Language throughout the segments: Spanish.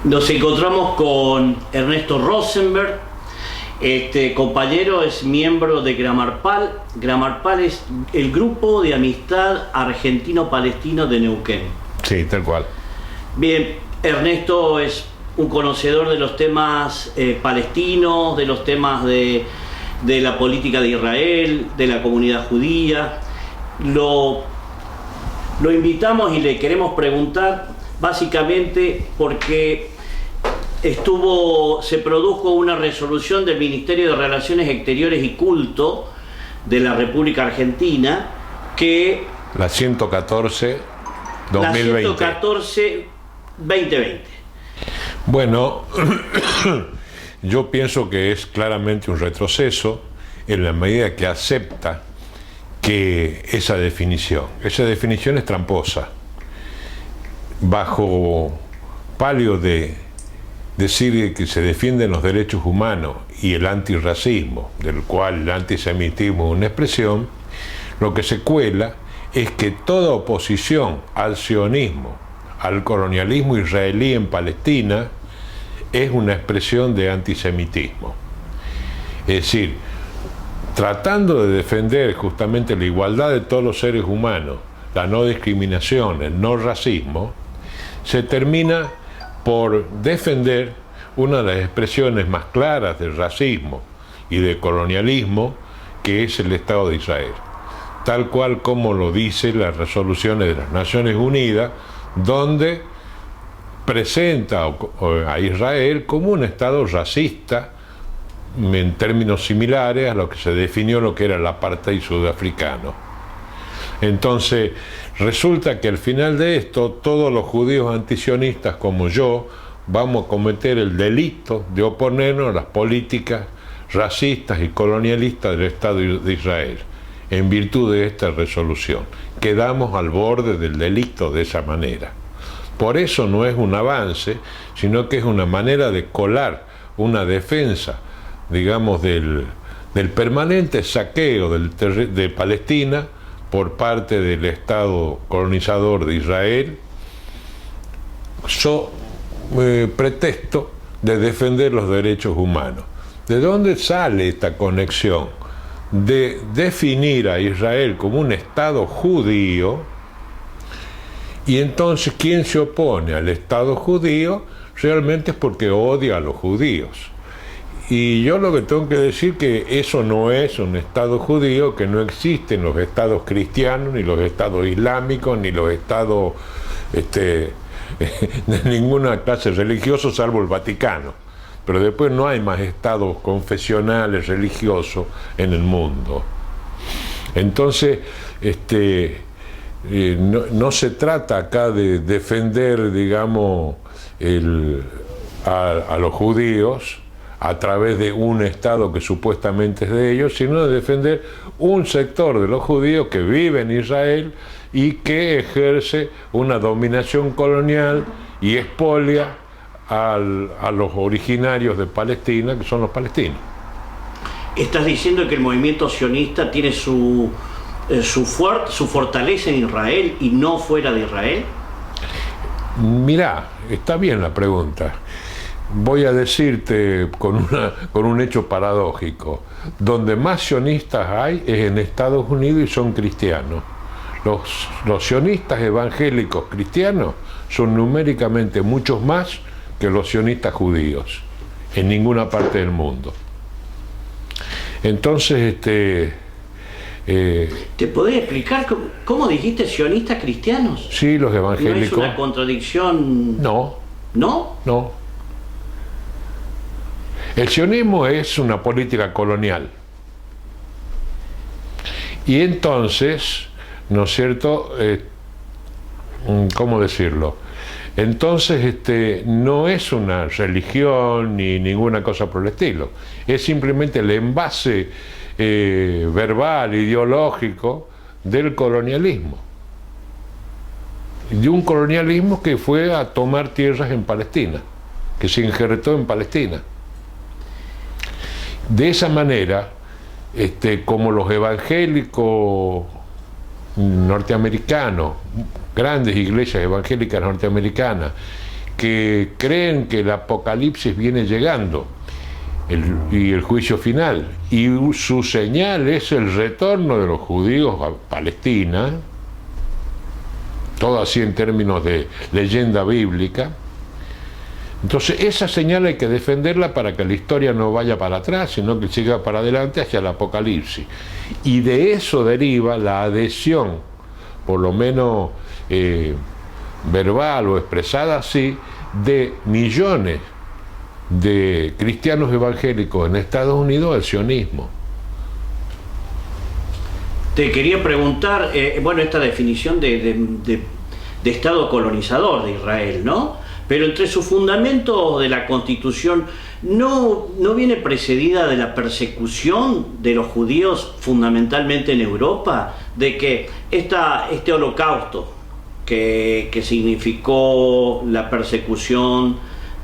Nos encontramos con Ernesto Rosenberg. Este compañero es miembro de Gramarpal. Gramarpal es el grupo de amistad argentino-palestino de Neuquén. Sí, tal cual. Bien, Ernesto es un conocedor de los temas palestinos, de los temas de la política de Israel, de la comunidad judía. Lo invitamos y le queremos preguntar básicamente porque se produjo una resolución del Ministerio de Relaciones Exteriores y Culto de la República Argentina que... La 114-2020. La 114-2020. Bueno, yo pienso que es claramente un retroceso en la medida que acepta que esa definición es tramposa, bajo palio de decir que se defienden los derechos humanos y el antirracismo, del cual el antisemitismo es una expresión. Lo que se cuela es que toda oposición al sionismo, al colonialismo israelí en Palestina, es una expresión de antisemitismo. Es decir, tratando de defender justamente la igualdad de todos los seres humanos, la no discriminación, el no racismo, se termina por defender una de las expresiones más claras del racismo y del colonialismo, que es el Estado de Israel, tal cual como lo dice las resoluciones de las Naciones Unidas, donde presenta a Israel como un Estado racista en términos similares a lo que se definió lo que era el apartheid sudafricano. Entonces, resulta que al final de esto, todos los judíos antisionistas como yo vamos a cometer el delito de oponernos a las políticas racistas y colonialistas del Estado de Israel, en virtud de esta resolución. Quedamos al borde del delito de esa manera. Por eso no es un avance, sino que es una manera de colar una defensa, digamos, del permanente saqueo de Palestina por parte del Estado colonizador de Israel, pretexto de defender los derechos humanos. ¿De dónde sale esta conexión de definir a Israel como un Estado judío? Y entonces, ¿quién se opone al Estado judío? Realmente es porque odia a los judíos. Y yo lo que tengo que decir que eso no es un Estado judío, que no existen los estados cristianos, ni los estados islámicos, ni los estados de ninguna clase religiosa, salvo el Vaticano. Pero después no hay más estados confesionales, religiosos en el mundo. Entonces, no se trata acá de defender, digamos, a los judíos a través de un Estado que supuestamente es de ellos, sino de defender un sector de los judíos que vive en Israel y que ejerce una dominación colonial y expolia a los originarios de Palestina, que son los palestinos. ¿Estás diciendo que el movimiento sionista tiene su fortaleza en Israel y no fuera de Israel? Mirá, está bien la pregunta. Voy a decirte con un hecho paradójico. Donde más sionistas hay es en Estados Unidos y son cristianos. Los sionistas evangélicos cristianos son numéricamente muchos más que los sionistas judíos en ninguna parte del mundo. Entonces, ¿te podés explicar cómo dijiste sionistas cristianos? Sí, los evangélicos. ¿No es una contradicción? No. ¿No? No. El sionismo es una política colonial. Y entonces, ¿no es cierto? ¿Cómo decirlo? Entonces, no es una religión ni ninguna cosa por el estilo. Es simplemente el envase verbal, ideológico del colonialismo. De un colonialismo que fue a tomar tierras en Palestina, que se injertó en Palestina. De esa manera, como los evangélicos norteamericanos, grandes iglesias evangélicas norteamericanas, que creen que el apocalipsis viene llegando y el juicio final, y su señal es el retorno de los judíos a Palestina, todo así en términos de leyenda bíblica. Entonces esa señal hay que defenderla para que la historia no vaya para atrás, sino que siga para adelante hacia el apocalipsis. Y de eso deriva la adhesión, por lo menos verbal o expresada así, de millones de cristianos evangélicos en Estados Unidos al sionismo. Te quería preguntar, bueno, esta definición de Estado colonizador de Israel, ¿no? Pero entre sus fundamentos de la Constitución, ¿no viene precedida de la persecución de los judíos fundamentalmente en Europa? De que este holocausto que significó la persecución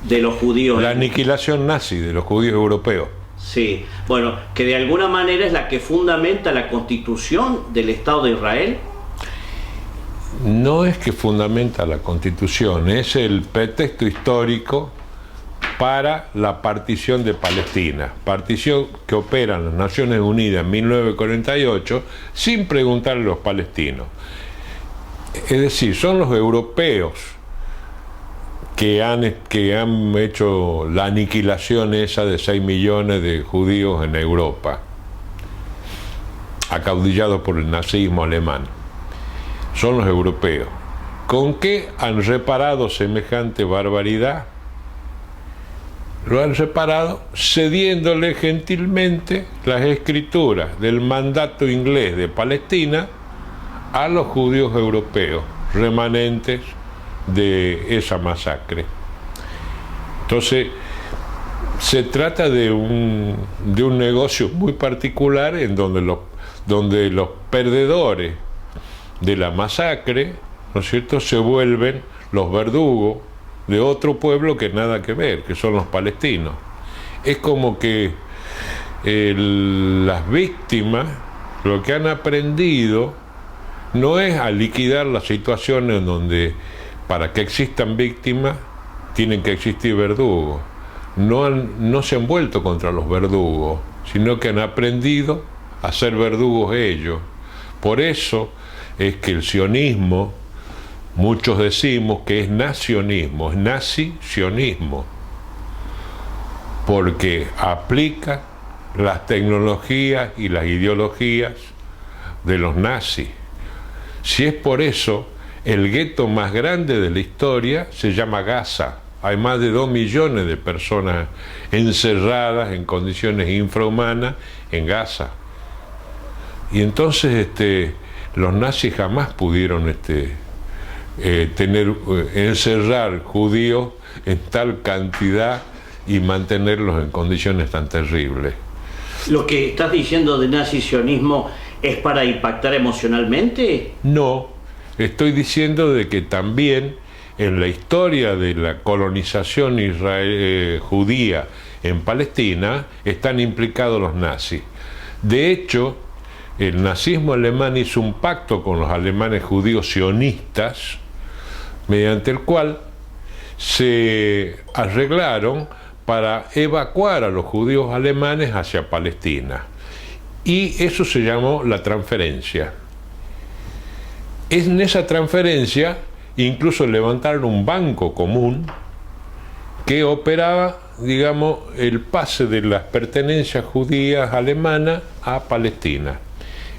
de los judíos... La aniquilación nazi de los judíos europeos. Sí, bueno, que de alguna manera es la que fundamenta la Constitución del Estado de Israel. No es que fundamenta la Constitución, es el pretexto histórico para la partición de Palestina, partición que operan las Naciones Unidas en 1948 sin preguntarle a los palestinos. Es decir, son los europeos que han hecho la aniquilación esa de 6 millones de judíos en Europa, acaudillados por el nazismo alemán. Son los europeos. ¿Con qué han reparado semejante barbaridad? Lo han reparado cediéndole gentilmente las escrituras del mandato inglés de Palestina a los judíos europeos, remanentes de esa masacre. Entonces, se trata de un negocio muy particular en donde los perdedores de la masacre, ¿no es cierto?, se vuelven los verdugos de otro pueblo que nada que ver, que son los palestinos. Es como que las víctimas lo que han aprendido no es a liquidar las situaciones en donde para que existan víctimas tienen que existir verdugos. No se han vuelto contra los verdugos, sino que han aprendido a ser verdugos ellos. Por eso es que el sionismo, muchos decimos que es nacionismo, es nazi-sionismo, porque aplica las tecnologías y las ideologías de los nazis. Si es por eso, el gueto más grande de la historia se llama Gaza. Hay más de 2 millones de personas encerradas en condiciones infrahumanas en Gaza. Y entonces los nazis jamás pudieron encerrar judíos en tal cantidad y mantenerlos en condiciones tan terribles. ¿Lo que estás diciendo de nazi-sionismo es para impactar emocionalmente? No, estoy diciendo de que también en la historia de la colonización judía en Palestina están implicados los nazis. De hecho, el nazismo alemán hizo un pacto con los alemanes judíos sionistas, mediante el cual se arreglaron para evacuar a los judíos alemanes hacia Palestina. Y eso se llamó la transferencia. En esa transferencia incluso levantaron un banco común que operaba, digamos, el pase de las pertenencias judías alemanas a Palestina.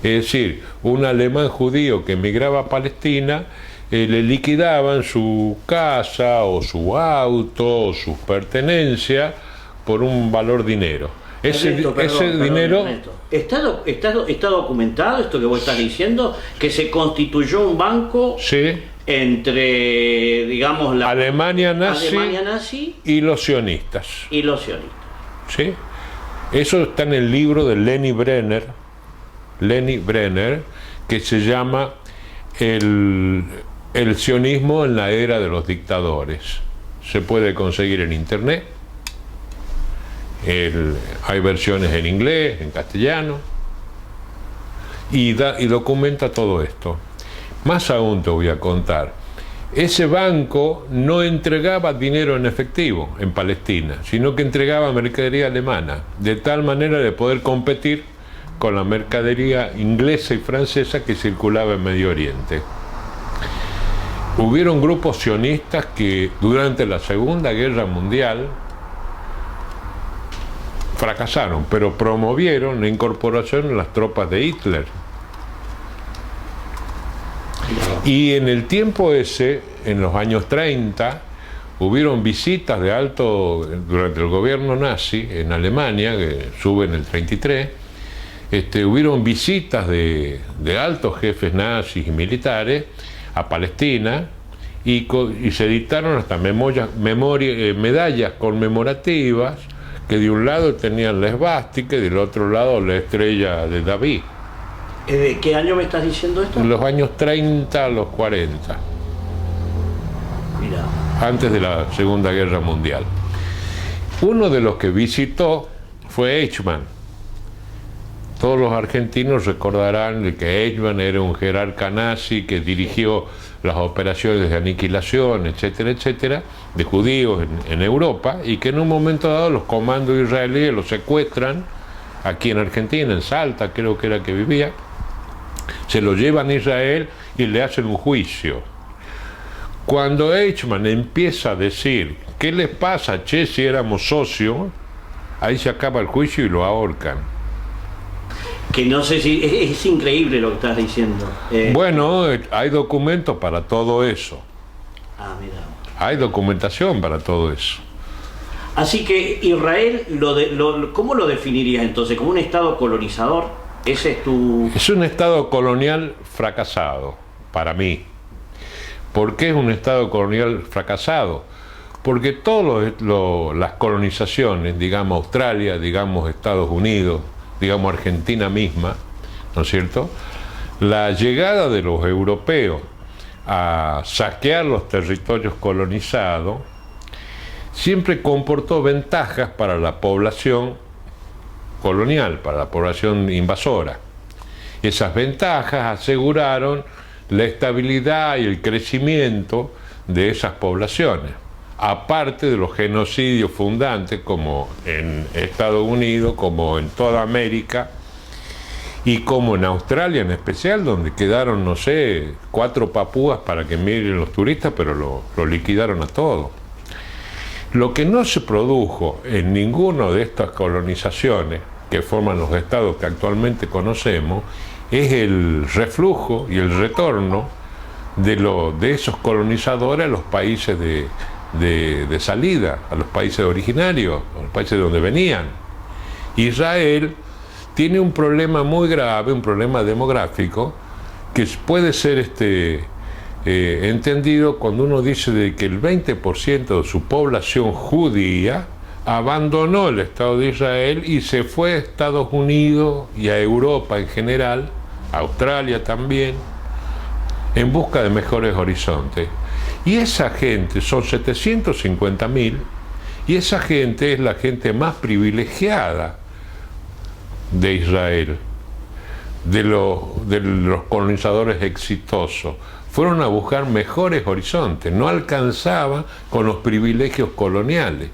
Es decir, un alemán judío que emigraba a Palestina, le liquidaban su casa o su auto o sus pertenencias por un valor dinero. Ese dinero... ¿Está documentado esto que vos estás diciendo? Que se constituyó un banco, sí, entre, digamos, la Alemania nazi y los sionistas. ¿Sí? Eso está en el libro de Lenny Brenner, que se llama el sionismo en la era de los dictadores. Se puede conseguir en internet. Hay versiones en inglés, en castellano, y documenta todo esto. Más aún te voy a contar ese banco no entregaba dinero en efectivo en Palestina, sino que entregaba mercadería alemana, de tal manera de poder competir con la mercadería inglesa y francesa que circulaba en Medio Oriente. Hubieron grupos sionistas que durante la Segunda Guerra Mundial fracasaron, pero promovieron la incorporación de las tropas de Hitler. Y en el tiempo ese, en los años 30, hubieron visitas de alto, durante el gobierno nazi en Alemania, que sube en el 33, hubieron visitas de altos jefes nazis y militares a Palestina y se editaron hasta medallas conmemorativas que de un lado tenían la esvástica y del otro lado la estrella de David. ¿De qué año me estás diciendo esto? En los años 30 a los 40. Mira. Antes de la Segunda Guerra Mundial. Uno de los que visitó fue Eichmann. Todos los argentinos recordarán que Eichmann era un jerarca nazi que dirigió las operaciones de aniquilación, etcétera, etcétera, de judíos en Europa, y que en un momento dado los comandos israelíes los secuestran aquí en Argentina, en Salta creo que era que vivía, se lo llevan a Israel y le hacen un juicio. Cuando Eichmann empieza a decir, ¿qué les pasa, che, si éramos socios? Ahí se acaba el juicio y lo ahorcan. Que no sé si... Es increíble lo que estás diciendo. Bueno, hay documentos para todo eso. Ah, mira. Hay documentación para todo eso. Así que Israel, ¿cómo lo definirías entonces? ¿Como un estado colonizador? ¿Ese es tu...? Es un estado colonial fracasado, para mí. ¿Por qué es un estado colonial fracasado? Porque todas las colonizaciones, digamos Australia, digamos Estados Unidos, digamos Argentina misma, ¿no es cierto? La llegada de los europeos a saquear los territorios colonizados siempre comportó ventajas para la población colonial, para la población invasora. Esas ventajas aseguraron la estabilidad y el crecimiento de esas poblaciones, aparte de los genocidios fundantes como en Estados Unidos, como en toda América y como en Australia en especial, donde quedaron, no sé, 4 papúas para que miren los turistas, pero lo liquidaron a todo. Lo que no se produjo en ninguna de estas colonizaciones que forman los estados que actualmente conocemos es el reflujo y el retorno de esos colonizadores a los países de salida, a los países originarios, a los países de donde venían. Israel tiene un problema muy grave, un problema demográfico, que puede ser entendido cuando uno dice de que el 20% de su población judía abandonó el Estado de Israel y se fue a Estados Unidos y a Europa en general, a Australia también, en busca de mejores horizontes. Y esa gente, son 750.000, y esa gente es la gente más privilegiada de Israel, de los colonizadores exitosos. Fueron a buscar mejores horizontes, no alcanzaban con los privilegios coloniales.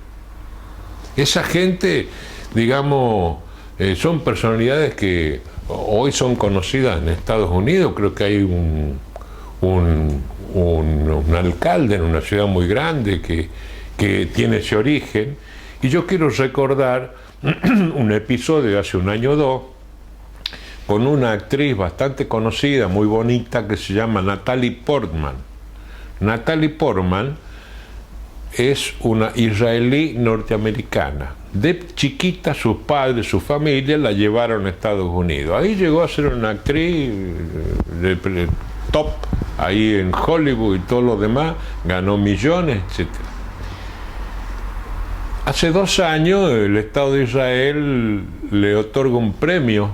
Esa gente, digamos, son personalidades que hoy son conocidas en Estados Unidos. Creo que hay un alcalde en una ciudad muy grande que tiene ese origen. Y yo quiero recordar un episodio de hace un año o dos con una actriz bastante conocida, muy bonita, que se llama Natalie Portman. Natalie Portman es una israelí norteamericana. De chiquita sus padres, su familia la llevaron a Estados Unidos. Ahí llegó a ser una actriz de top, ahí en Hollywood y todo lo demás, ganó millones, etc. Hace 2 años el Estado de Israel le otorga un premio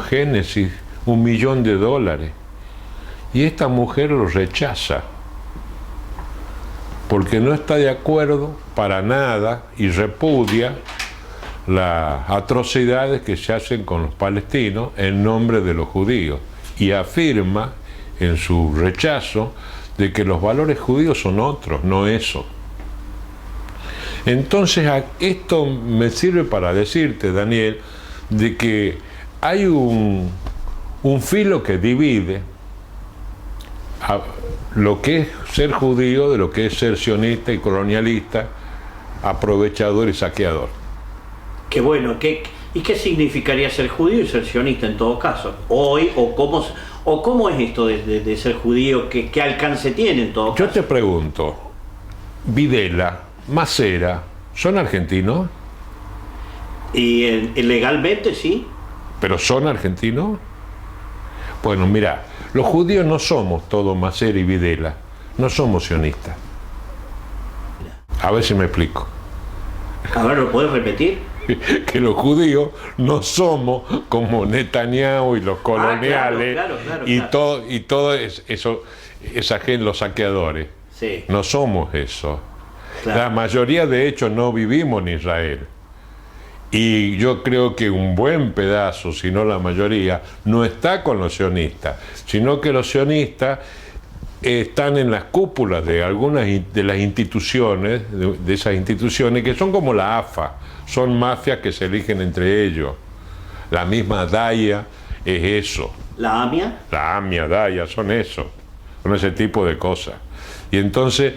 Génesis, $1 millón. Y esta mujer lo rechaza, porque no está de acuerdo para nada y repudia las atrocidades que se hacen con los palestinos en nombre de los judíos. Y afirma en su rechazo de que los valores judíos son otros, no eso. Entonces, esto me sirve para decirte, Daniel, de que hay un filo que divide lo que es ser judío de lo que es ser sionista y colonialista, aprovechador y saqueador. Qué bueno, ¿y qué significaría ser judío y ser sionista en todo caso? Hoy, o cómo es esto de ser judío, ¿qué alcance tiene en todo caso? Yo te pregunto, Videla, Macera, ¿son argentinos? Y legalmente sí. ¿Pero son argentinos? Bueno, mira, los judíos no somos todos Macera y Videla, no somos sionistas. A ver si me explico. A ver, ¿lo puedes repetir? Que los judíos no somos como Netanyahu y los coloniales, claro. y todo eso, esa gente, los saqueadores. Sí. No somos eso. Claro. La mayoría, de hecho, no vivimos en Israel. Y yo creo que un buen pedazo, si no la mayoría, no está con los sionistas, sino que los sionistas están en las cúpulas de algunas de las instituciones, de esas instituciones que son como la AFA, son mafias que se eligen entre ellos. La misma DAIA es eso. ¿La AMIA? La AMIA, DAIA, son eso, son ese tipo de cosas. Y entonces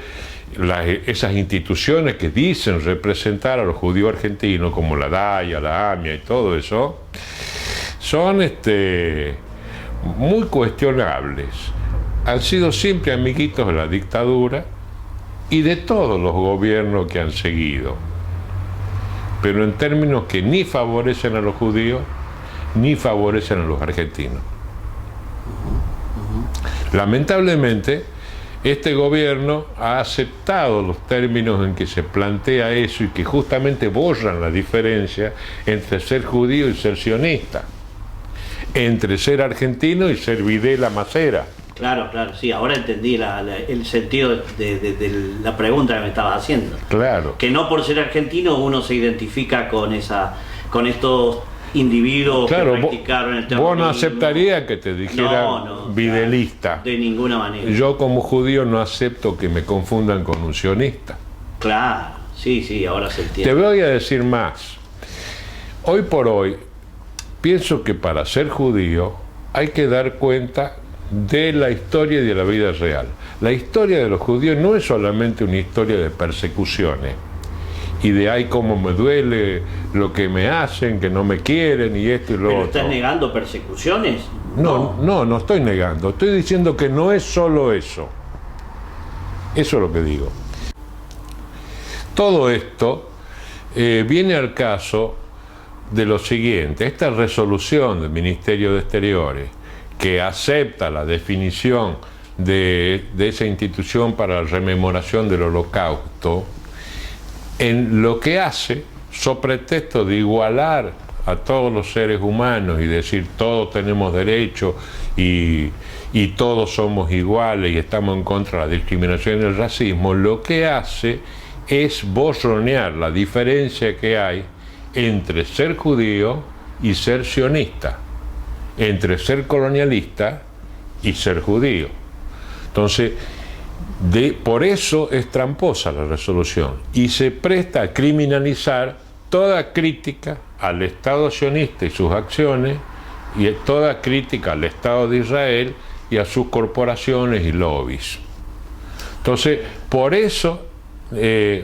esas instituciones que dicen representar a los judíos argentinos, como la DAIA, la AMIA y todo eso, son muy cuestionables. Han sido siempre amiguitos de la dictadura y de todos los gobiernos que han seguido, pero en términos que ni favorecen a los judíos ni favorecen a los argentinos. Lamentablemente, este gobierno ha aceptado los términos en que se plantea eso y que justamente borran la diferencia entre ser judío y ser sionista, entre ser argentino y ser Videla Macera. Claro, sí, ahora entendí el sentido de la pregunta que me estabas haciendo. Claro. Que no por ser argentino uno se identifica con estos individuos, claro, que practicaron el terrorismo. Vos no aceptarías que te dijera videlista. De ninguna manera. Yo como judío no acepto que me confundan con un sionista. Claro, sí, ahora se entiende. Te voy a decir más. Hoy por hoy, pienso que para ser judío hay que dar cuenta de la historia y de la vida real. La historia de los judíos no es solamente una historia de persecuciones y de ay cómo me duele lo que me hacen, que no me quieren y esto y lo otro. ¿Pero estás negando persecuciones? No estoy negando, estoy diciendo que no es solo eso. Eso es lo que digo. Todo esto viene al caso de lo siguiente: esta resolución del Ministerio de Exteriores, que acepta la definición de esa institución para la rememoración del Holocausto, en lo que hace, sobre pretexto de igualar a todos los seres humanos y decir todos tenemos derecho y todos somos iguales y estamos en contra de la discriminación y el racismo, lo que hace es borronear la diferencia que hay entre ser judío y ser sionista, entre ser colonialista y ser judío. Entonces, por eso es tramposa la resolución y se presta a criminalizar toda crítica al Estado sionista y sus acciones y toda crítica al Estado de Israel y a sus corporaciones y lobbies. Entonces, por eso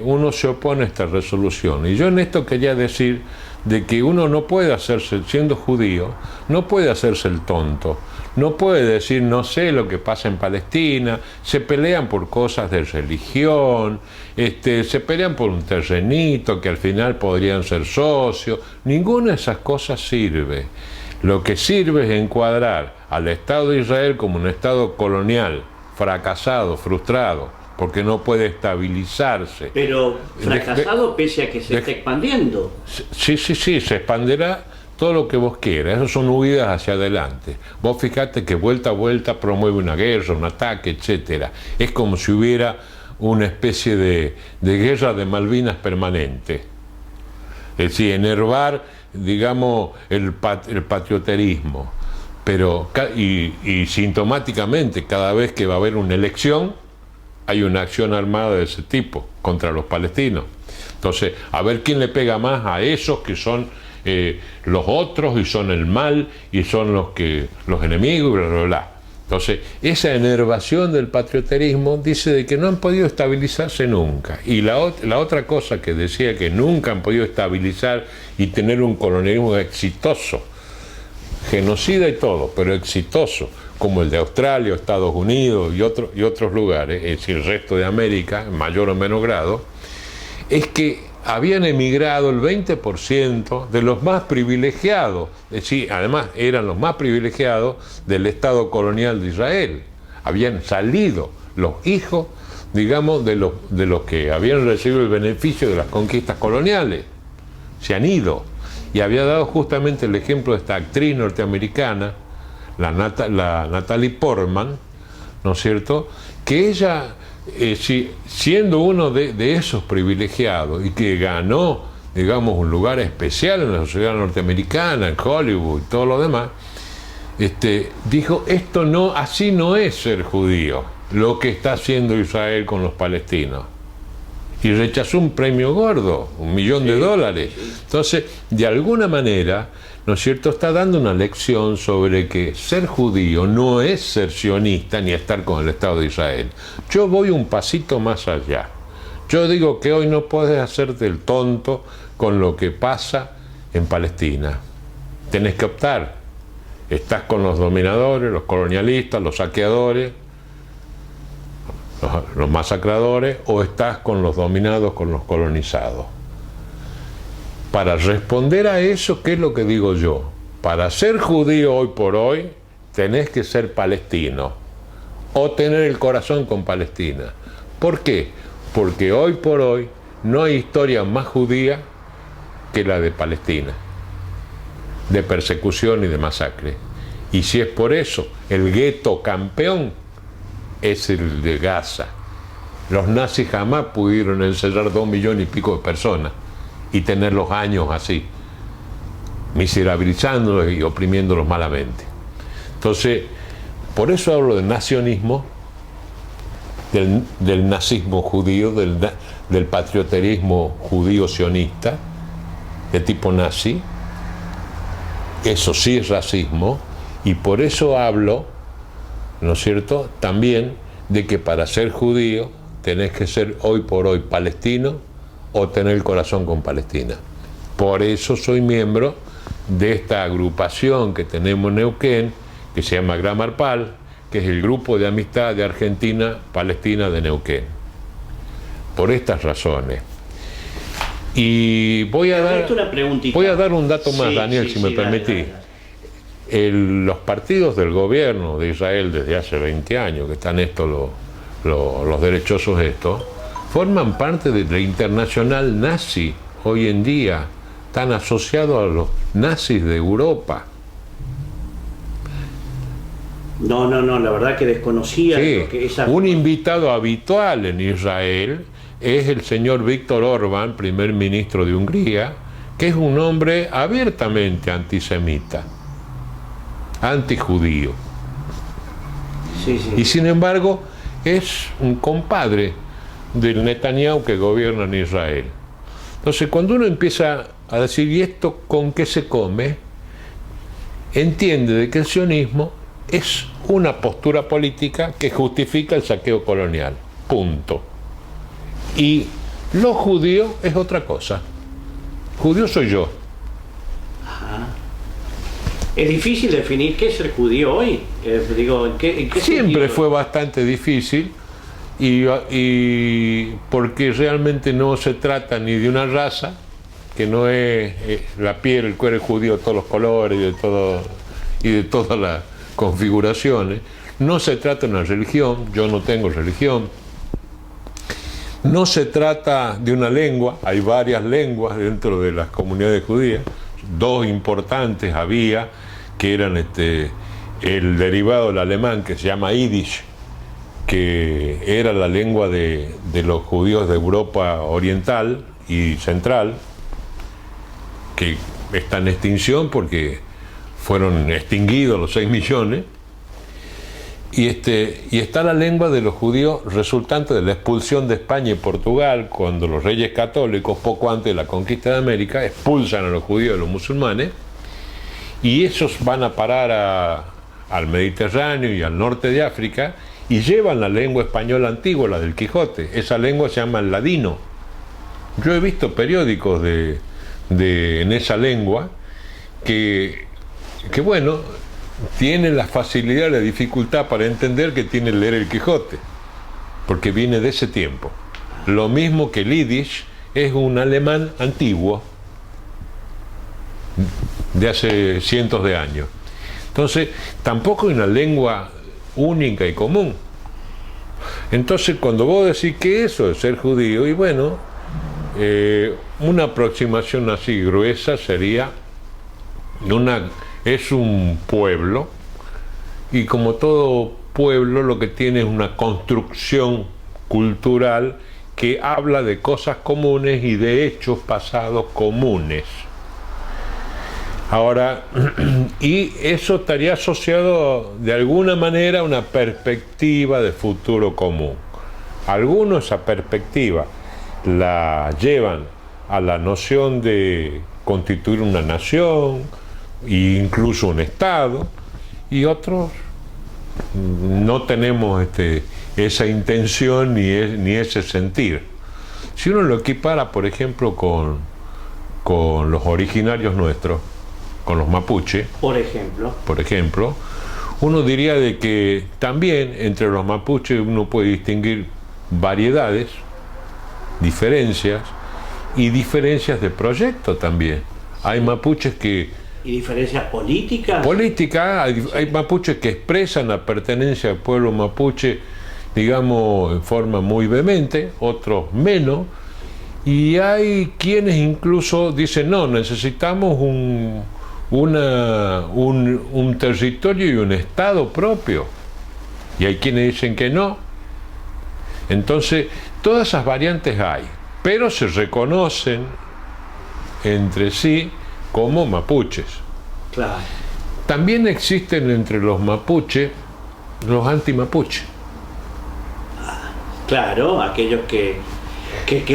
uno se opone a esta resolución. Y yo en esto quería decir de que uno no puede hacerse, siendo judío, no puede hacerse el tonto, no puede decir no sé lo que pasa en Palestina, se pelean por cosas de religión, se pelean por un terrenito que al final podrían ser socios, ninguna de esas cosas sirve. Lo que sirve es encuadrar al Estado de Israel como un Estado colonial, fracasado, frustrado, porque no puede estabilizarse. Pero fracasado pese a que se está expandiendo. Sí, se expandirá todo lo que vos quieras. Esas son huidas hacia adelante. Vos fijate que vuelta a vuelta promueve una guerra, un ataque, etcétera. Es como si hubiera una especie de guerra de Malvinas permanente. Es decir, enervar, digamos, el patrioterismo. Pero, y sintomáticamente, cada vez que va a haber una elección, hay una acción armada de ese tipo contra los palestinos. Entonces, a ver quién le pega más a esos que son los otros y son el mal y son los enemigos y bla, bla, bla. Entonces, esa enervación del patrioterismo dice de que no han podido estabilizarse nunca. Y la otra cosa que decía que nunca han podido estabilizar y tener un colonialismo exitoso, genocida y todo, pero exitoso, como el de Australia, Estados Unidos y otros lugares, es decir, el resto de América, en mayor o menor grado, es que habían emigrado el 20% de los más privilegiados, es decir, además eran los más privilegiados del Estado colonial de Israel. Habían salido los hijos, digamos, de los que habían recibido el beneficio de las conquistas coloniales. Se han ido. Y había dado justamente el ejemplo de esta actriz norteamericana, la Natalie Portman, ¿no es cierto?, que ella, siendo uno de esos privilegiados y que ganó, digamos, un lugar especial en la sociedad norteamericana, en Hollywood y todo lo demás, dijo, así no es ser judío, lo que está haciendo Israel con los palestinos. Y rechazó un premio gordo, $1 millón. Entonces, de alguna manera, ¿no es cierto?, está dando una lección sobre que ser judío no es ser sionista ni estar con el Estado de Israel. Yo voy un pasito más allá. Yo digo que hoy no puedes hacerte el tonto con lo que pasa en Palestina. Tenés que optar. Estás con los dominadores, los colonialistas, los saqueadores, los masacradores, o estás con los dominados, con los colonizados. Para responder a eso, ¿qué es lo que digo yo? Para ser judío hoy por hoy, tenés que ser palestino o tener el corazón con Palestina. ¿Por qué? Porque hoy por hoy no hay historia más judía que la de Palestina, de persecución y de masacre. Y si es por eso, el gueto campeón es el de Gaza. Los nazis jamás pudieron encerrar 2 millones y pico de personas y tenerlos años así, miserabilizándolos y oprimiéndolos malamente. Entonces, por eso hablo del nacionismo, del nazismo judío, del patrioterismo judío sionista, de tipo nazi. Eso sí es racismo, y por eso hablo, ¿no es cierto?, también de que para ser judío tenés que ser hoy por hoy palestino o tener el corazón con Palestina. Por eso soy miembro de esta agrupación que tenemos en Neuquén, que se llama Gramarpal, que es el grupo de amistad de Argentina-Palestina de Neuquén. Por estas razones. Y voy a dar un dato más, Daniel, si me permitís. Los partidos del gobierno de Israel desde hace 20 años, que están los derechosos estos, forman parte de la internacional nazi hoy en día, están asociados a los nazis de Europa. No, la verdad que desconocía. Sí, que un invitado habitual en Israel es el señor Víctor Orbán, primer ministro de Hungría, que es un hombre abiertamente antisemita, antijudío. Sí. Y sin embargo es un compadre del Netanyahu que gobierna en Israel. Entonces, cuando uno empieza a decir, ¿y esto con qué se come?, entiende de que el sionismo es una postura política que justifica el saqueo colonial. Punto. Y lo judío es otra cosa. Judío soy yo. Ajá. Es difícil definir qué es ser judío hoy. ¿En qué siempre sentido? fue bastante difícil, y porque realmente no se trata ni de una raza, que no es la piel, el cuero judío de todos los colores y de todas las configuraciones. No se trata de una religión, yo no tengo religión. No se trata de una lengua, hay varias lenguas dentro de las comunidades judías, 2 importantes había, que eran el derivado del alemán, que se llama Yiddish, que era la lengua de los judíos de Europa oriental y central, que está en extinción porque fueron extinguidos los 6 millones, y está la lengua de los judíos resultante de la expulsión de España y Portugal, cuando los reyes católicos, poco antes de la conquista de América, expulsan a los judíos y a los musulmanes, y esos van a parar al Mediterráneo y al norte de África, y llevan la lengua española antigua, la del Quijote. Esa lengua se llama el ladino. Yo he visto periódicos en esa lengua que bueno, tienen la facilidad, la dificultad para entender que tiene que leer el Quijote, porque viene de ese tiempo. Lo mismo que el Yiddish es un alemán antiguo, de hace cientos de años. Entonces, tampoco es una lengua única y común. Entonces, cuando vos decís que eso es ser judío, y bueno, una aproximación así gruesa sería es un pueblo, y como todo pueblo lo que tiene es una construcción cultural que habla de cosas comunes y de hechos pasados comunes. Ahora, y eso estaría asociado de alguna manera a una perspectiva de futuro común. Algunos esa perspectiva la llevan a la noción de constituir una nación e incluso un Estado, y otros no tenemos esa intención ni ese sentir. Si uno lo equipara, por ejemplo, con los originarios nuestros, con los mapuche, por ejemplo, uno diría de que también entre los mapuches uno puede distinguir variedades, diferencias y diferencias de proyecto también. Hay mapuches que... ¿Y diferencias políticas? Hay mapuches que expresan la pertenencia al pueblo mapuche, digamos, en forma muy vehemente, otros menos, y hay quienes incluso dicen, no, necesitamos un territorio y un Estado propio, y hay quienes dicen que no. Entonces, todas esas variantes hay, pero se reconocen entre sí como mapuches. Claro. También existen entre los mapuches los antimapuches. Claro, aquellos que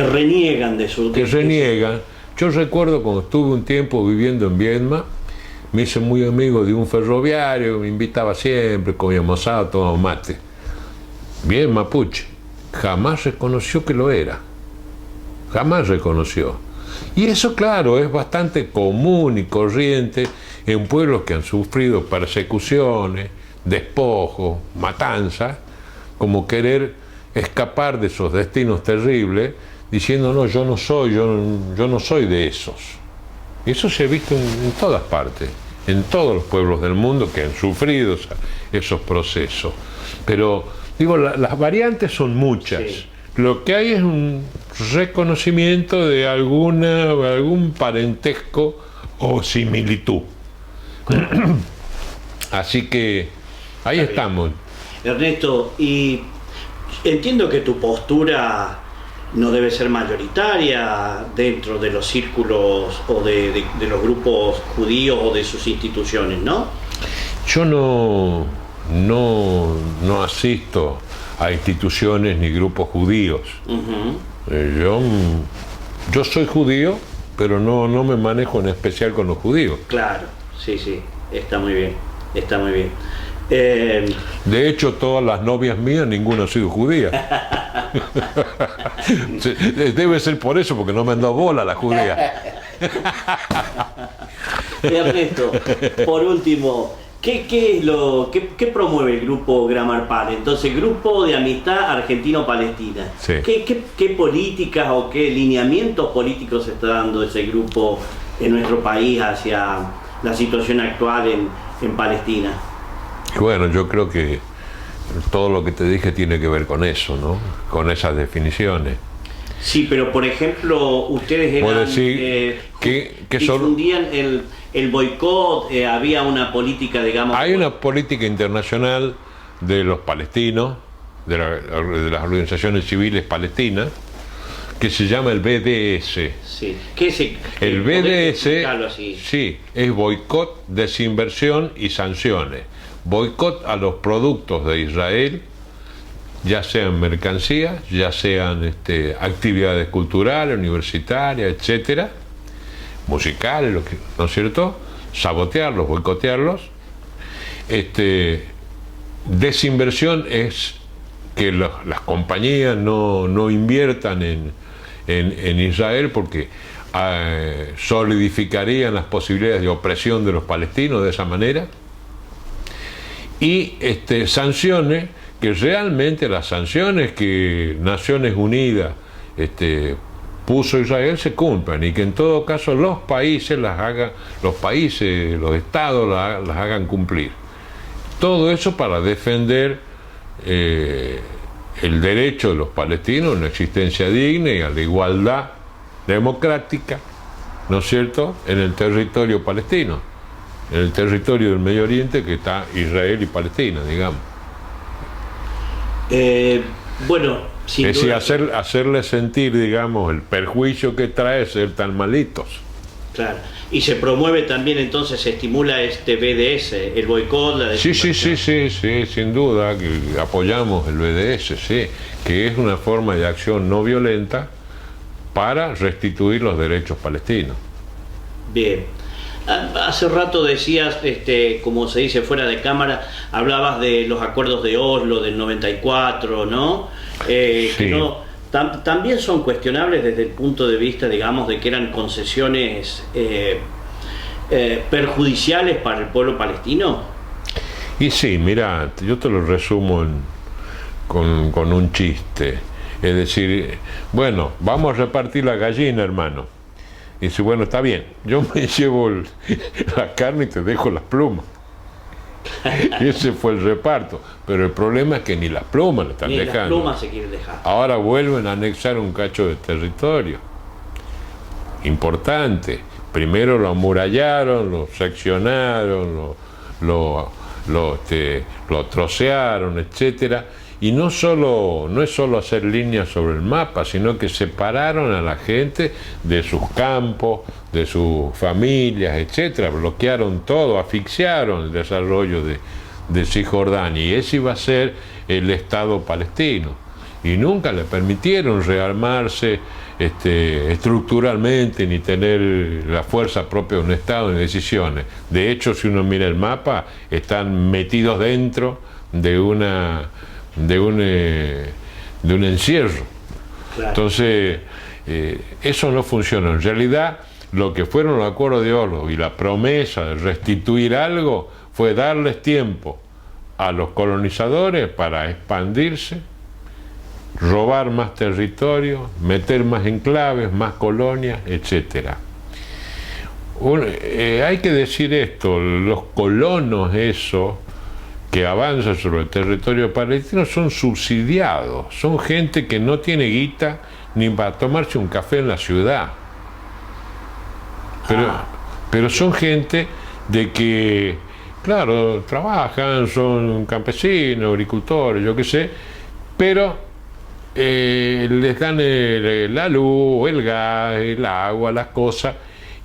reniegan de su... Que reniegan. Yo recuerdo cuando estuve un tiempo viviendo en Viedma, me hice muy amigo de un ferroviario, me invitaba siempre, comíamos asado, tomábamos mate. Bien mapuche. Jamás reconoció que lo era. Jamás reconoció. Y eso, claro, es bastante común y corriente en pueblos que han sufrido persecuciones, despojos, matanzas, como querer escapar de esos destinos terribles, diciendo, no, yo no soy de esos. Y eso se ha visto en todas partes, en todos los pueblos del mundo que han sufrido esos procesos. Pero, digo, las variantes son muchas. Sí. Lo que hay es un reconocimiento de algún parentesco o similitud. Así que ahí estamos. Ernesto, y entiendo que tu postura no debe ser mayoritaria dentro de los círculos o de los grupos judíos o de sus instituciones, ¿no? Yo no asisto a instituciones ni grupos judíos. Uh-huh. Yo soy judío, pero no me manejo en especial con los judíos. Claro, sí, está muy bien. De hecho, todas las novias mías, ninguna ha sido judía. Debe ser por eso, porque no me han dado bola la judía. Ernesto, por último, ¿qué promueve el grupo Grammar Pal? Entonces, Grupo de Amistad Argentino-Palestina. Sí. ¿Qué políticas o qué lineamientos políticos está dando ese grupo en nuestro país hacia la situación actual en Palestina? Bueno, yo creo que todo lo que te dije tiene que ver con eso, ¿no? Con esas definiciones. Sí, pero por ejemplo, ustedes difundían el boicot, había una política, digamos... Hay una política internacional de los palestinos, de las organizaciones civiles palestinas, que se llama el BDS. Sí. ¿Qué es el BDS? Sí, es boicot, desinversión y sanciones. boicot a los productos de Israel, ya sean mercancías, ya sean actividades culturales, universitarias, etcétera, musicales, ¿no es cierto? Sabotearlos, boicotearlos. Desinversión es que las compañías no inviertan en Israel porque solidificarían las posibilidades de opresión de los palestinos de esa manera. Y sanciones, que realmente las sanciones que Naciones Unidas puso a Israel se cumplan, y que en todo caso los países, los estados las hagan cumplir. Todo eso para defender el derecho de los palestinos a una existencia digna y a la igualdad democrática, ¿no es cierto?, en el territorio palestino, en el territorio del Medio Oriente, que está Israel y Palestina, digamos. Bueno, sin es duda, decir, hacerle sentir, digamos, el perjuicio que trae ser tan malitos. claro. Y se promueve también, entonces, se estimula BDS, el boicot, la desinversión. Sí, sin duda, que apoyamos el BDS, sí, que es una forma de acción no violenta para restituir los derechos palestinos. Bien. Hace rato decías, como se dice fuera de cámara, hablabas de los acuerdos de Oslo del 94, ¿no? Sí. Que también son cuestionables desde el punto de vista, digamos, de que eran concesiones perjudiciales para el pueblo palestino. Y sí, mira, yo te lo resumo con un chiste. Es decir, bueno, vamos a repartir la gallina, hermano. Y dice, bueno, está bien, yo me llevo la carne y te dejo las plumas. Y ese fue el reparto. Pero el problema es que ni las plumas le están dejando. Ni las plumas se quieren dejar. Ahora vuelven a anexar un cacho de territorio importante. Primero lo amurallaron, lo seccionaron, lo trocearon, etcétera. Y no es solo hacer líneas sobre el mapa, sino que separaron a la gente de sus campos, de sus familias, etcétera. Bloquearon todo, asfixiaron el desarrollo de Cisjordania. Y ese iba a ser el Estado palestino. Y nunca le permitieron rearmarse estructuralmente, ni tener la fuerza propia de un Estado en decisiones. De hecho, si uno mira el mapa, están metidos dentro de un encierro. Claro. Entonces, eso no funciona. En realidad, lo que fueron los acuerdos de Oslo y la promesa de restituir algo fue darles tiempo a los colonizadores para expandirse, robar más territorio, meter más enclaves, más colonias, etc. Hay que decir esto, los colonos que avanzan sobre el territorio palestino son subsidiados, son gente que no tiene guita ni para tomarse un café en la ciudad. Pero son gente de que, claro, trabajan, son campesinos, agricultores, yo qué sé, pero les dan la luz, el gas, el agua, las cosas,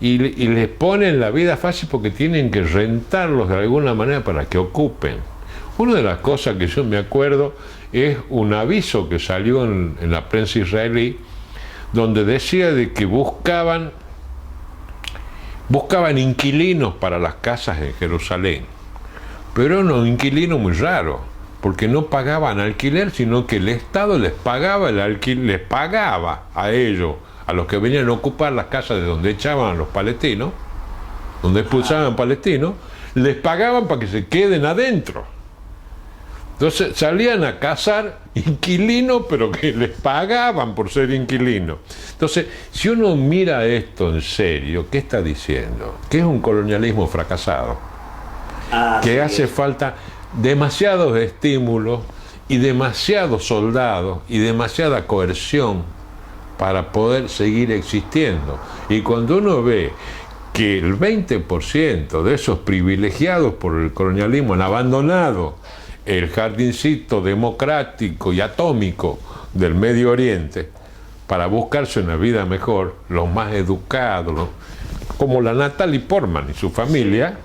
y les ponen la vida fácil porque tienen que rentarlos de alguna manera para que ocupen. Una de las cosas que yo me acuerdo es un aviso que salió en la prensa israelí, donde decía de que buscaban inquilinos para las casas en Jerusalén, pero eran unos inquilinos muy raros, porque no pagaban alquiler, sino que el Estado les pagaba el alquiler, les pagaba a ellos, a los que venían a ocupar las casas de donde echaban a los palestinos, donde expulsaban palestinos, les pagaban para que se queden adentro. Entonces salían a cazar inquilinos, pero que les pagaban por ser inquilinos. Entonces, si uno mira esto en serio, ¿qué está diciendo? Que es un colonialismo fracasado. Que hace falta demasiados estímulos y demasiados soldados y demasiada coerción para poder seguir existiendo. Y cuando uno ve que el 20% de esos privilegiados por el colonialismo han abandonado el jardincito democrático y atómico del Medio Oriente para buscarse una vida mejor, los más educados, como la Natalie Portman y su familia,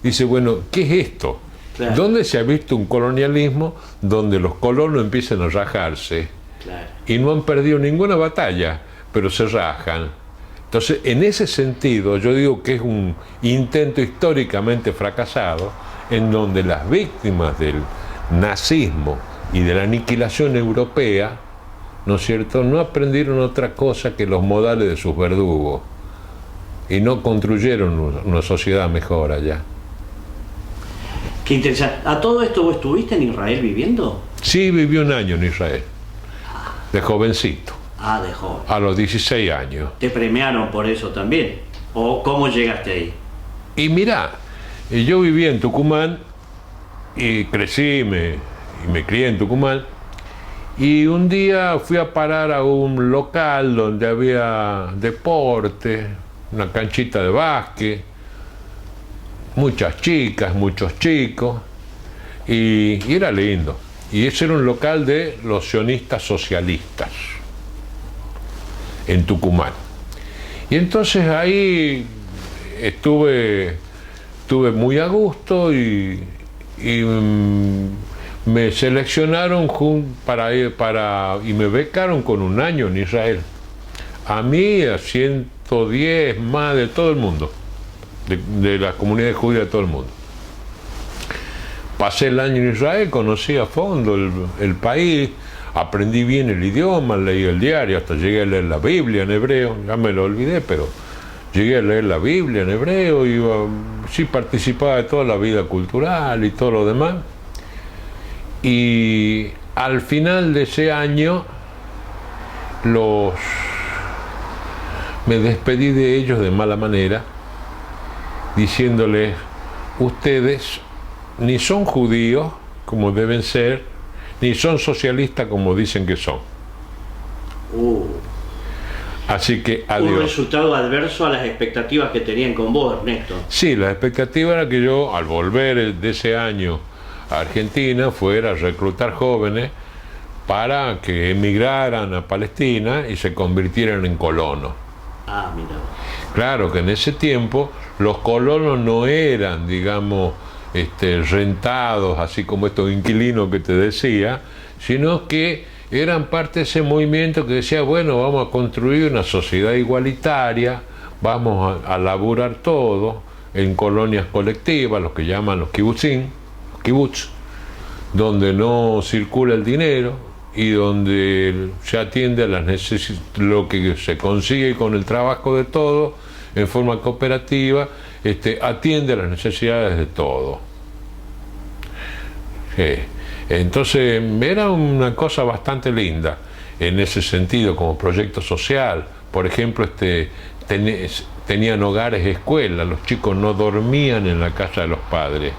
dice, bueno, ¿qué es esto? Claro. ¿Dónde se ha visto un colonialismo donde los colonos empiezan a rajarse? Claro. Y no han perdido ninguna batalla, pero se rajan. Entonces, en ese sentido, yo digo que es un intento históricamente fracasado, en donde las víctimas del nazismo y de la aniquilación europea, ¿no es cierto?, no aprendieron otra cosa que los modales de sus verdugos y no construyeron una sociedad mejor allá. Qué interesante. ¿A todo esto vos estuviste en Israel viviendo? Sí, viví un año en Israel, de jovencito, Ah, de joven. a los 16 años. ¿Te premiaron por eso también? ¿O cómo llegaste ahí? Y mirá, yo vivía en Tucumán y crecí y me crié en Tucumán. Y un día fui a parar a un local donde había deporte, una canchita de básquet, muchas chicas, muchos chicos, y era lindo. Y ese era un local de los sionistas socialistas en Tucumán. Y entonces ahí estuve muy a gusto y me seleccionaron para ir y me becaron con un año en Israel. A mí, a 110 más de todo el mundo, de la comunidad judía de todo el mundo. Pasé el año en Israel, conocí a fondo el país, aprendí bien el idioma, leí el diario, hasta llegué a leer la Biblia en hebreo, ya me lo olvidé, pero llegué a leer la Biblia en hebreo, sí participaba de toda la vida cultural y todo lo demás. Y al final de ese año me despedí de ellos de mala manera, diciéndoles: ustedes ni son judíos como deben ser, ni son socialistas como dicen que son. Así que adiós. Un resultado adverso a las expectativas que tenían con vos, Ernesto. Sí, la expectativa era que yo, al volver de ese año a Argentina, fuera a reclutar jóvenes para que emigraran a Palestina y se convirtieran en colonos. Ah, mira. Claro que en ese tiempo los colonos no eran, digamos, rentados, así como estos inquilinos que te decía, sino que eran parte de ese movimiento que decía: bueno, vamos a construir una sociedad igualitaria, vamos a laburar todo en colonias colectivas, los que llaman los kibutz, donde no circula el dinero y donde se atiende a las lo que se consigue con el trabajo de todos en forma cooperativa, atiende a las necesidades de todos. Sí. Entonces era una cosa bastante linda en ese sentido, como proyecto social. Por ejemplo, tenían hogares, escuelas, los chicos no dormían en la casa de los padres.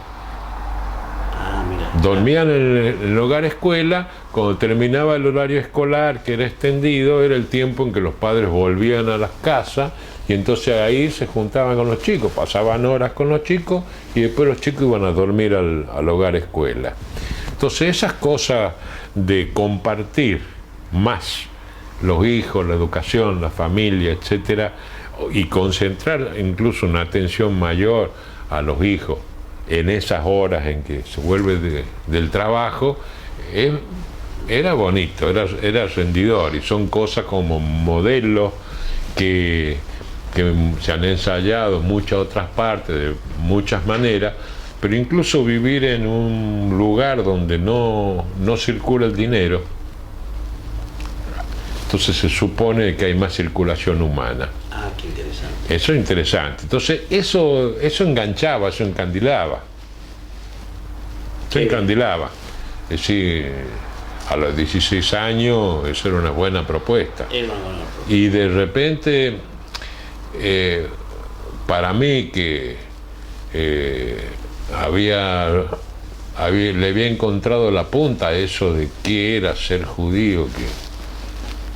Ah, mira. Dormían en el hogar escuela. Cuando terminaba el horario escolar, que era extendido, era el tiempo en que los padres volvían a las casas, y entonces ahí se juntaban con los chicos, pasaban horas con los chicos y después los chicos iban a dormir al hogar escuela. Entonces esas cosas de compartir más los hijos, la educación, la familia, etcétera, y concentrar incluso una atención mayor a los hijos en esas horas en que se vuelve del trabajo, era bonito, era rendidor, y son cosas como modelos que se han ensayado en muchas otras partes de muchas maneras, pero incluso vivir en un lugar donde no circula el dinero, entonces se supone que hay más circulación humana. Ah, qué interesante. Eso es interesante. Entonces eso enganchaba, eso encandilaba. Se encandilaba. Es decir, a los 16 años eso era una buena propuesta. Era una buena propuesta. Y de repente, para mí que le había encontrado la punta a eso de qué era ser judío, que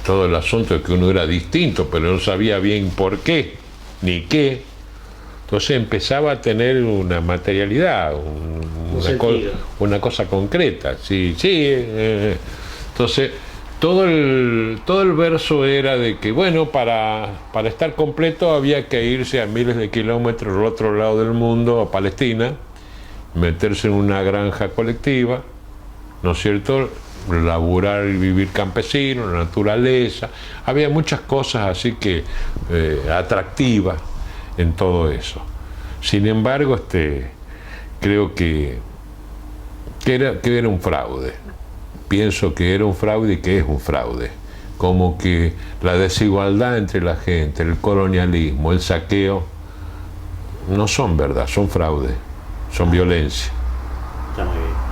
todo el asunto de que uno era distinto, pero no sabía bien por qué, ni qué. Entonces empezaba a tener una materialidad, una cosa concreta. Sí. Entonces, todo el verso era de que, bueno, para estar completo había que irse a miles de kilómetros al otro lado del mundo, a Palestina, meterse en una granja colectiva, ¿no es cierto?, laburar y vivir campesino, la naturaleza. Había muchas cosas así que atractivas en todo eso. Sin embargo, creo que era un fraude. Pienso que era un fraude y que es un fraude. Como que la desigualdad entre la gente, el colonialismo, el saqueo, no son verdad, son fraude, son violencia. Está muy bien.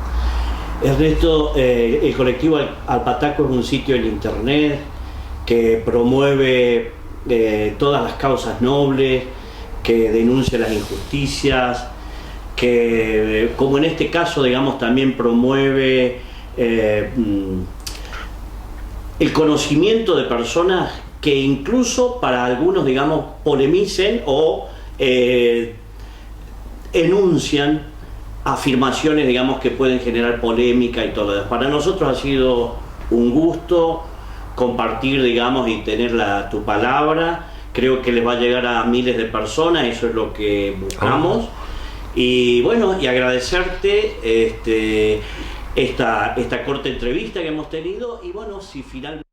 Ernesto, el colectivo Alpataco es un sitio en internet que promueve todas las causas nobles, que denuncia las injusticias, que, como en este caso, digamos, también promueve el conocimiento de personas que incluso para algunos, digamos, polemicen o enuncian afirmaciones, digamos, que pueden generar polémica y todo eso. Para nosotros ha sido un gusto compartir, digamos, y tener tu palabra. Creo que les va a llegar a miles de personas, eso es lo que buscamos. Y bueno, y agradecerte esta corta entrevista que hemos tenido, y bueno, si finalmente